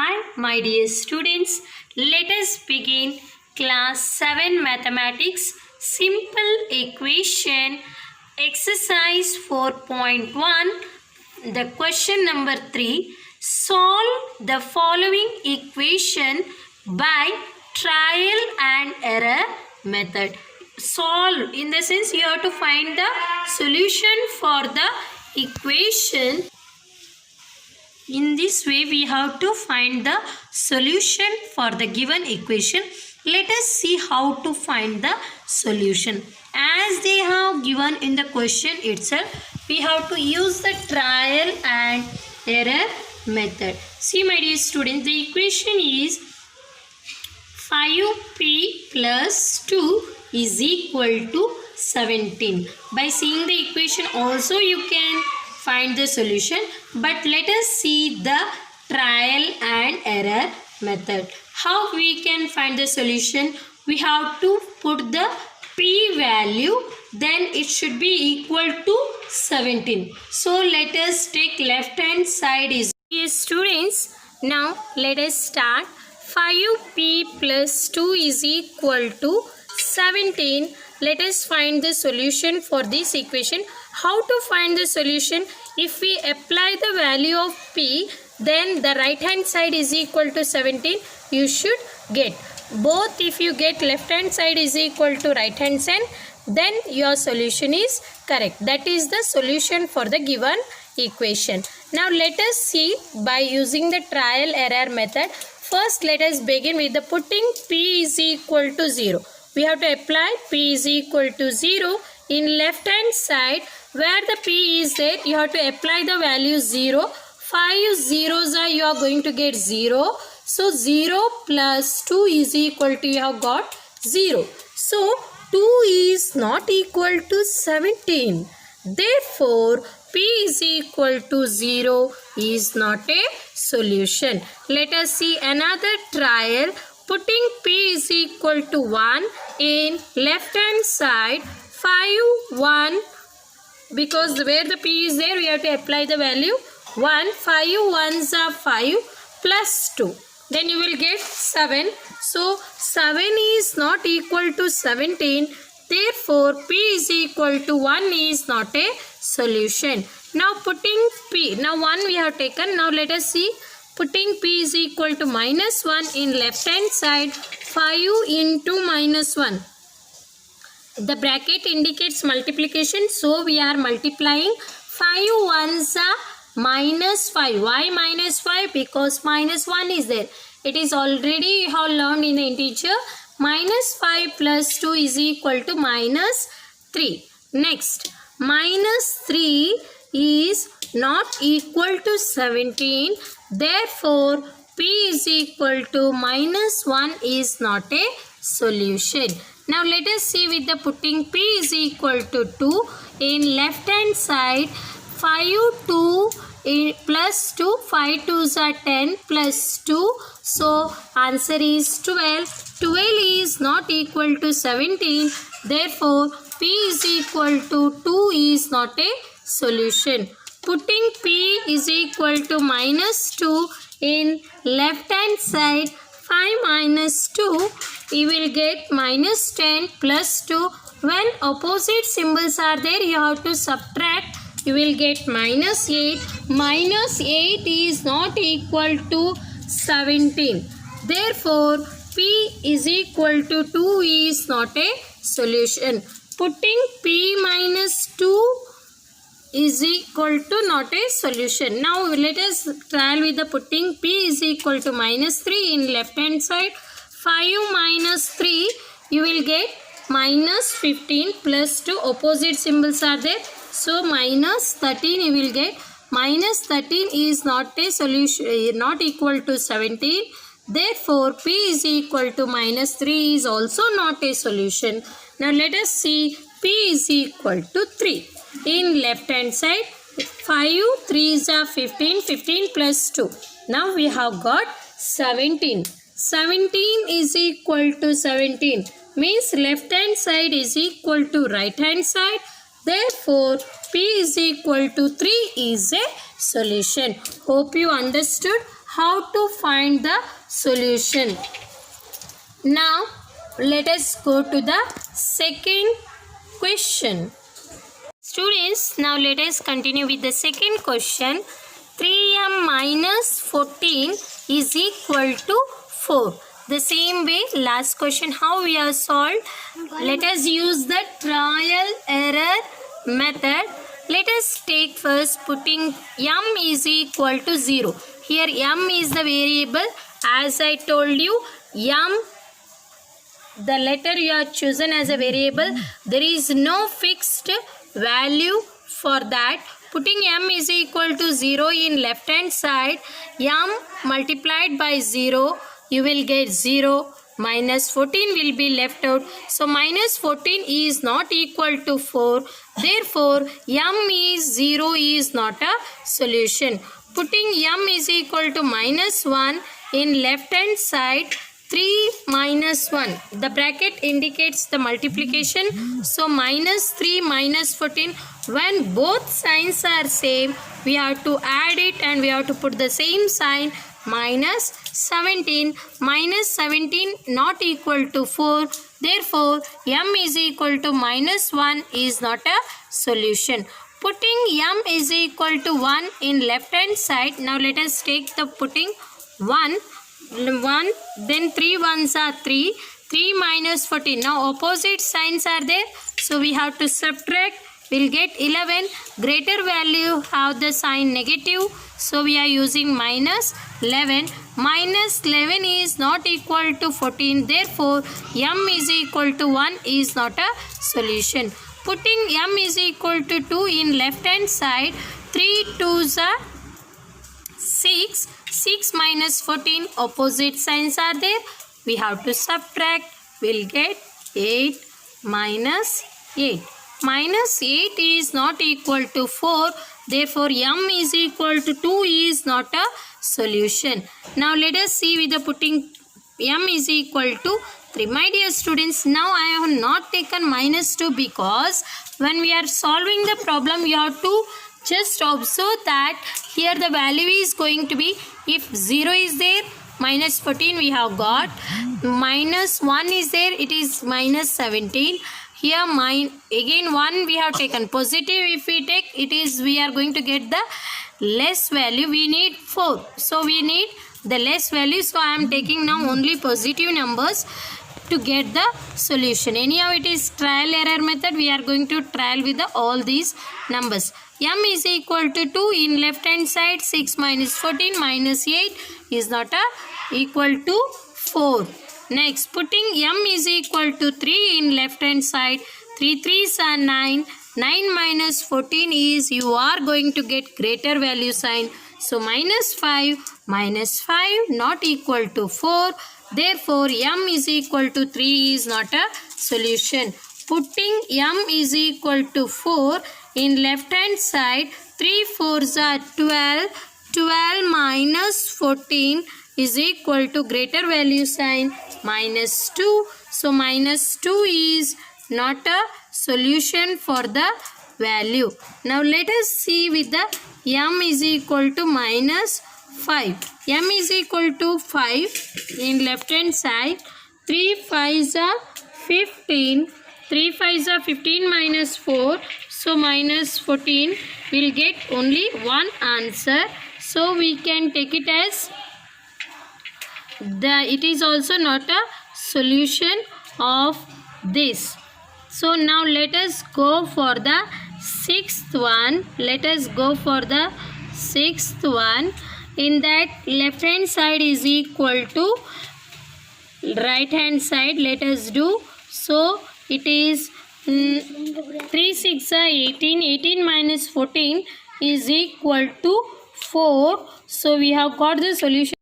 Hi, my dear students. Let us begin class 7 mathematics simple equation exercise 4.1. The question number 3. Solve the following equation by trial and error method. Solve in the sense you have to find the solution for the equation. In this way, we have to find the solution for the given equation. Let us see how to find the solution. As they have given in the question itself, we have to use the trial and error method. See, my dear students, the equation is 5p plus 2 is equal to 17. By seeing the equation also you can find the solution, but let us see the trial and error method. How we can find the solution? We have to put the p value, then it should be equal to 17. So let us take left hand side is. Yes students, now let us start. 5p plus 2 is equal to 17. Let us find the solution for this equation. How to find the solution? If we apply the value of p, then the right hand side is equal to 17. You should get both. If you get left hand side is equal to right hand side, then your solution is correct. That is the solution for the given equation. Now let us see by using the trial error method. First let us begin with the putting p is equal to 0. We have to apply p is equal to 0 in left hand side. Where the p is there, you have to apply the value 0. 5 zeros are you are going to get 0. So 0 plus 2 is equal to, you have got 0. So 2 is not equal to 17. Therefore p is equal to 0 is not a solution. Let us see another trial. Putting p is equal to 1 in left hand side. 5 1, because where the p is there we have to apply the value 1. 5 ones are 5 plus 2, then you will get 7. So 7 is not equal to 17. Therefore p is equal to 1 is not a solution. Now putting p, now 1 we have taken. Now let us see. Putting p is equal to minus 1 in left hand side. 5 into minus 1. The bracket indicates multiplication, so we are multiplying. 5 ones are minus 5. Why minus 5? Because minus 1 is there. It is already you have learned in the integer. Minus 5 plus 2 is equal to minus 3. Next, minus 3 is not equal to 17. Therefore, p is equal to minus 1 is not a solution. Now let us see with the putting p is equal to 2 in left hand side. 5 2 plus 2, 5 2s are 10 plus 2. So answer is 12. 12 is not equal to 17. Therefore p is equal to 2 is not a solution. Putting p is equal to minus 2 in left hand side. 5 minus 2, you will get minus 10 plus 2. When opposite symbols are there, you have to subtract. You will get minus 8. Minus 8 is not equal to 17. Therefore, p is equal to 2 is not a solution. Putting p minus 2 is equal to not a solution. Now let us try with the putting p is equal to minus 3 in left hand side. 5 minus 3, you will get minus 15 plus 2. Opposite symbols are there. So minus 13 you will get. Minus 13 is not a solution, not equal to 17. Therefore p is equal to minus 3 is also not a solution. Now let us see p is equal to 3. In left hand side, 5 3s are 15, 15 plus 2. Now we have got 17. 17 is equal to 17 means left hand side is equal to right hand side. Therefore p is equal to 3 is a solution. Hope you understood. how to find the solution. Now let us go to the second question. Students, now let us continue with the second question. 3m minus 14 is equal to 4. The same way, last question how we have solved. Let us use the trial error method. Let us take first putting m is equal to 0. Here m is the variable. As I told you, m, the letter you have chosen as a variable, there is no fixed value for that. Putting m is equal to 0 in left hand side, m multiplied by 0, you will get 0. Minus 14 will be left out. So minus 14 is not equal to 4. Therefore, m is 0 is not a solution. Putting m is equal to minus 1 in left hand side, 3 minus 1. The bracket indicates the multiplication. So minus 3 minus 14. When both signs are same, we have to add it and we have to put the same sign. Minus 17. Minus 17 not equal to 4. Therefore, m is equal to minus 1 is not a solution. Putting m is equal to 1 in left hand side. Now let us take the putting 1, then 3 ones are 3. 3 minus 14. Now opposite signs are there. So we have to subtract. We'll get 11. Greater value have the sign negative. So we are using minus 11. Minus 11 is not equal to 14. Therefore, m is equal to 1 is not a solution. Putting m is equal to 2 in left hand side. 3 2s are 6. 6 minus 14. Opposite signs are there. We have to subtract. We'll get 8 minus 8. Minus 8 is not equal to 4. Therefore, m is equal to 2 is not a solution. Now, let us see with the putting m is equal to 3. My dear students, now I have not taken minus 2 because when we are solving the problem, you have to just observe that here the value is going to be, if 0 is there, minus 14 we have got. Minus 1 is there, it is minus 17. Here again 1 we have taken positive. If we take it is, we are going to get the less value. We need 4. So we need the less value. So I am taking now only positive numbers to get the solution. Anyhow it is trial error method. We are going to trial with all these numbers. M is equal to 2 in left hand side. 6 minus 14 minus 8 is not equal to 4. Next, putting m is equal to 3 in left hand side. 3 3s are 9. 9 minus 14 is, you are going to get greater value sign. So minus 5 not equal to 4. Therefore, m is equal to 3 is not a solution. Putting m is equal to 4 in left hand side. 3 4s are 12. 12 minus 14 is equal to greater value sign minus 2. So minus 2 is not a solution for the value. Now let us see with the m is equal to minus 5. M is equal to 5 in left hand side. 3 5s are 15. 3 5s are 15 minus 4. So minus 14 will get only one answer. So we can take it as it is also not a solution of this. So now let us go for the sixth one. Let us go for the sixth one. In that, left hand side is equal to right hand side. Let us do. So it is 3 6 are 18. 18 minus 14 is equal to 4. So we have got the solution.